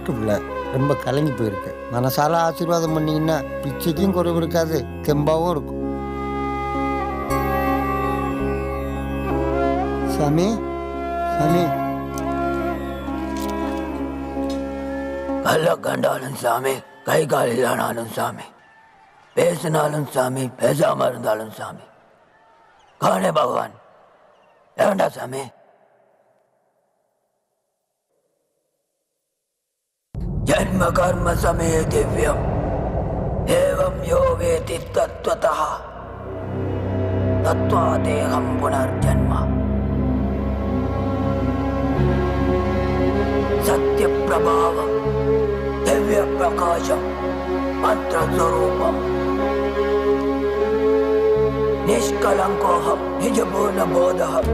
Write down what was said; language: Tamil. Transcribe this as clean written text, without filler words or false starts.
திருட்டு பிள்ளை, ரொம்ப கலங்கி போயிருக்கு. மனசால ஆசீர்வாதம் பண்ணீங்கன்னா பிச்சைக்கும் குறைவு இருக்காது, தெம்பாவும் இருக்கும். சாமி, சாமி. கல்ல கண்டாலும் சாமி, கை கால் இல்லைனாலும் சாமி, பேசினாலும் சாமி, பேசாம இருந்தாலும் சாமி, காணே பகவான் வேண்டா சாமி. ஜன்ம கர்ம சமே திவ்யம் ஏவம் யோ வேதி தத்வதः தத்வா தேகம் புனர்ஜன்ம சத்ய பிரபாவம் திவ்ய பிரகாசம் மந்திர ஸ்வரூபம் நிஷ்கலங்கோஹம் நிஜ பூர்ண போதஹம்